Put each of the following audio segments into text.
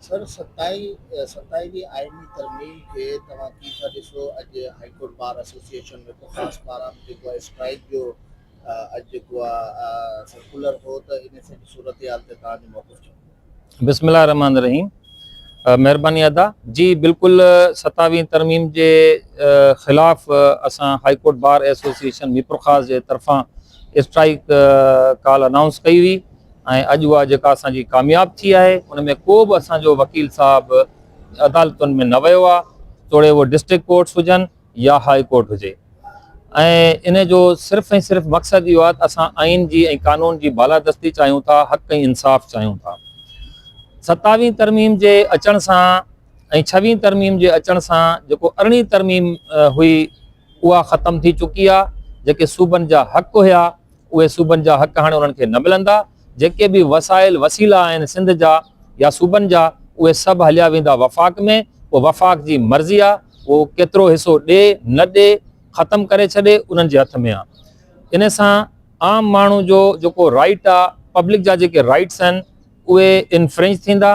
Sir 27वीं आइनी तरमीम के तव्हां की था ॾिसो अॼु हाई कोर्ट बार एसोसिएशन में को ख़ासि पारां जेको आहे स्ट्राइक जो अॼु जेको आहे सर्कुलर हो त इन सॼी सूरत हाल ते तव्हांजो मौक़िफ़ छा? बिस्मिल्लाह रहमान रहीम। मेहरबानी अदा जी। बिल्कुल 27वीं तरमीम के ख़िलाफ़ असां high court bar association Mirpur ख़ास के तरफां स्ट्राइक कॉल अनाउंस कई हुई ऐं अॼु उहा जेका असांजी कामयाब थी आहे। उन में को बि असांजो वकील साहब अदालतुनि में न वियो आहे, तोड़े वो डिस्ट्रिक्ट कोर्ट्स हुजनि या हाई कोर्ट हुजे। ऐं इन जो सिर्फ़ु ऐं सिर्फ़ु मक़सदु इहो आहे त असां आइन जी ऐं कानून जी बालादस्ती चाहियूं था, हक़ ऐं इंसाफ़ चाहियूं था। 27वीं तरमीम जे अचण सां ऐं 26वीं तरमीम जे अचण सां जेको 18वीं तरमीम हुई उहा ख़तम थी चुकी आहे। जेके सूबनि जा हक़ हुया उहे सूबनि जा हक़ हाणे उन्हनि खे न मिलंदा। जेके बि वसाइल वसीला आहिनि सिंध जा या सूबनि जा उहे सभु हलिया वेंदा वफ़ाक़ में। उहो वफ़ाक़ जी मर्ज़ी आहे, उहो केतिरो हिसो ॾे न ॾे, ख़तमु करे छॾे, उन्हनि जे हथ में आहे। इन सां आम माण्हू जो जेको राइट आहे, पब्लिक जा जेके राइट्स आहिनि उहे इनफ्रिंज थींदा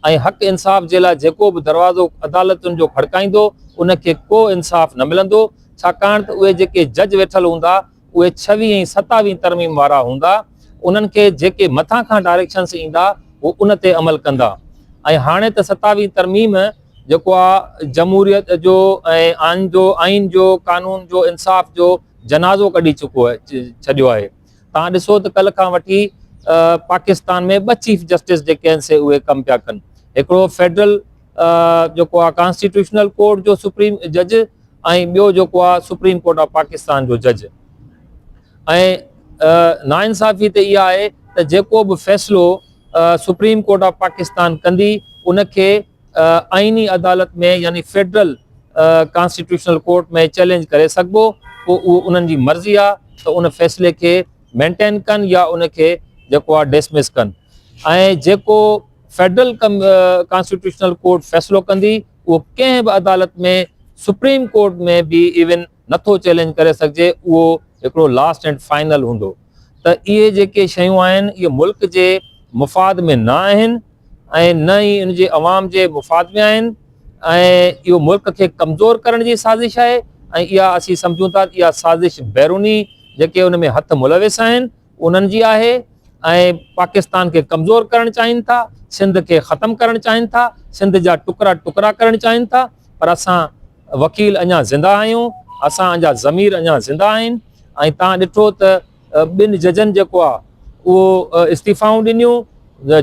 ऐं हक़ इंसाफ़ जे लाइ जेको बि दरवाज़ो अदालतुनि जो खड़काईंदो उनखे को इंसाफ़ न मिलंदो। छाकाणि त उहे जेके जज वेठल हूंदा उहे 26 ऐं 27वीं तरमीम वारा हूंदा। उन्हनि खे जेके मथां खां डायरेक्शन्स ईंदा उहो उन ते अमल कंदा। ऐं हाणे त 27वीं तरमीम जेको आहे जमहूरियत जो ऐं आइन जो कानून जो इंसाफ़ जो जनाज़ो कढी चुको आहे, छॾियो आहे। तव्हां ॾिसो त कल्ह खां वठी पाकिस्तान में 2 चीफ जस्टिस जेके आहिनि से उहे कमु पिया कनि। हिकिड़ो फेडरल जेको आहे कॉन्स्टिट्यूशनल कोर्ट जो सुप्रीम जज ऐं ॿियो जेको आहे सुप्रीम कोर्ट ऑफ पाकिस्तान जो जज। ऐं नाइंसाफ़ी त इहा आहे त जेको बि फ़ैसिलो सुप्रीम कोर्ट ऑफ पाकिस्तान कंदी उनखे आइनी अदालत में यानी फेडरल कॉन्स्टिट्यूशनल कोर्ट में चैलेंज करे सघिबो। पोइ उहो उन्हनि जी मर्ज़ी आहे त उन फ़ैसिले खे मेंटेन कनि या उनखे जेको आहे डिसमिस कनि। ऐं जेको फेडरल कॉन्स्टिट्यूशनल कोर्ट फ़ैसिलो कंदी उहो कंहिं बि अदालत में सुप्रीम कोर्ट में बि इवन नथो चैलेंज करे सघिजे, उहो हिकिड़ो लास्ट एंड फाइनल हूंदो। त इहे जेके शयूं आहिनि इहे मुल्क जे मुफ़ाद में न आहिनि ऐं न ई इन जे अवाम जे मुफ़ाद में आहिनि। ऐं इहो मुल्क खे कमज़ोर करण जी साज़िश आहे ऐं इहा असीं सम्झूं था इहा साज़िश बैरूनी जेके उन में हथ मुलविस आहिनि उन्हनि जी आहे। ऐं पाकिस्तान खे कमज़ोर करणु चाहिनि था, सिंध खे ख़तमु करणु चाहिनि था, सिंध जा टुकड़ा टुकड़ा करणु चाहिनि था। पर असां वकील अञा ज़िंदा आहियूं, असांजा ज़मीर अञा ज़िंदा आहिनि। ऐं तव्हां ॾिठो त 2 जजनि जेको आहे उहो इस्तीफ़ाऊं ॾिनियूं,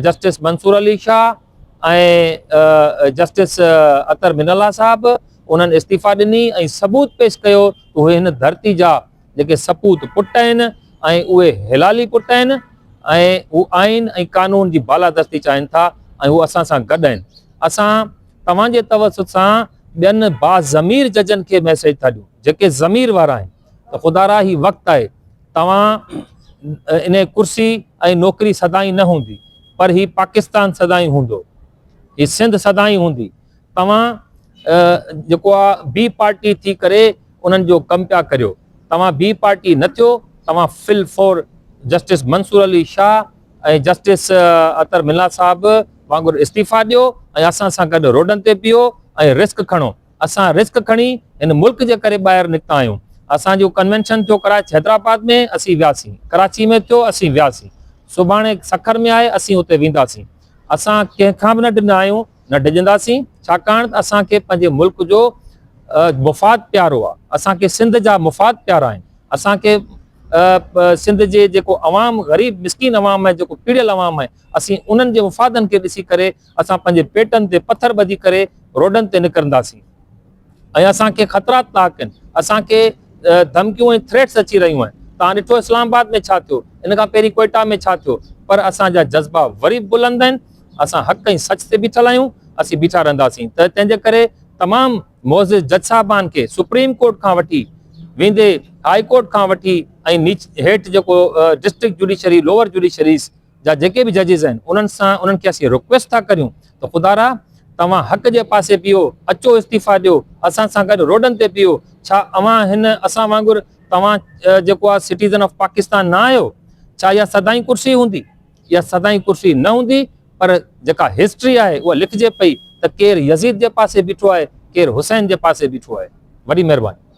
जस्टिस मंसूर अली शाह ऐं जस्टिस अतर मिनल्ला साहब। उन्हनि इस्तीफ़ा ॾिनी ऐं सबूत पेश कयो त उहे हिन धरती जा जेके सपूत पुट आहिनि ऐं उहे हिलाली पुट आहिनि ऐं हू आइन ऐं कानून जी बालादस्ती चाहिनि था ऐं उहे असां सां गॾु आहिनि। असां तव्हांजे तवसुत सां ॿियनि बाज़मीर जजनि खे मैसेज था ॾियूं जेके ज़मीर वारा आहिनि त ख़ुदा ही वक़्तु आहे। तव्हां इन कुर्सी ऐं नौकरी सदाई न हूंदी, पर ही पाकिस्तान सदाई हूंदो, ही सिंध सदाई हूंदी। तव्हां जेको आहे बी पार्टी थी करे उन्हनि जो कमु पिया करियो। तव्हां बी पार्टी न थियो, तव्हां फिल फॉर जस्टिस मंसूर अली शाह ऐं जस्टिस अतर मिल्ला साहब वांगुरु इस्तीफ़ा ॾियो ऐं असां सां गॾु रोडनि ते पियो ऐं रिस्क खणो। असां रिस्क खणी हिन मुल्क जे करे ॿाहिरि निकिता आहियूं। असांजो कन्वेंशन थियो हैदराबाद में, असीं वियासीं। कराची में थियो, असीं वियासीं। सुभाणे सखर में आहे, असीं उते वेंदासीं। असां कंहिंखां बि न ॾिना आहियूं, न डिॼंदासीं। छाकाणि त असांखे पंहिंजे मुल्क जो मुफ़ाद प्यारो आहे, असांखे सिंध जा मुफ़ाद प्यारा आहिनि। असांखे सिंध जे जेको अवाम ग़रीब मिसकीन अवाम आहे, जेको पीड़ियल अवाम आहे, असीं उन्हनि जे मुफ़ादनि खे ॾिसी करे असां पंहिंजे पेटनि ते पथर ॿधी करे रोडनि ते निकिरंदासीं। ऐं असांखे ख़तरात ताक़ आहिनि, असांखे धमकियूं ऐं थ्रेट्स अची रहियूं आहिनि। तव्हां ॾिठो इस्लामाबाद में छा थियो, इन खां पहिरीं क्वेटा में छा थियो। पर असांजा जज़्बा वरी बुलंद आहिनि, असां हक़ ऐं सच ते बीठल आहियूं, असीं बीठा रहंदासीं। त तंहिंजे करे तमामु मोज़िज़ जज साहिबान खे सुप्रीम कोर्ट खां वठी वेंदे हाई कोर्ट खां वठी ऐं हेठि जेको डिस्ट्रिक्ट जुडिशरी लोअर जुडिशरीज़ जा जेके बि जजिस आहिनि उन्हनि खे असीं रिक्वेस्ट था करियूं त ख़ुदा तव्हां हक़ जे पासे पियो, अचो इस्तीफ़ा ॾियो, असां सां गॾु रोडनि ते पियो। छा अवां हिन असां वांगुरु तव्हां जेको आहे सिटीज़न ऑफ पाकिस्तान न आहियो? छा इहा सदाई कुर्सी हूंदी? इहा सदाई कुर्सी न हूंदी। पर जेका हिस्ट्री आहे उहा लिखिजे पई त केरु यज़ीद जे पासे बीठो आहे, केरु हुसैन जे पासे बीठो आहे। वॾी महिरबानी।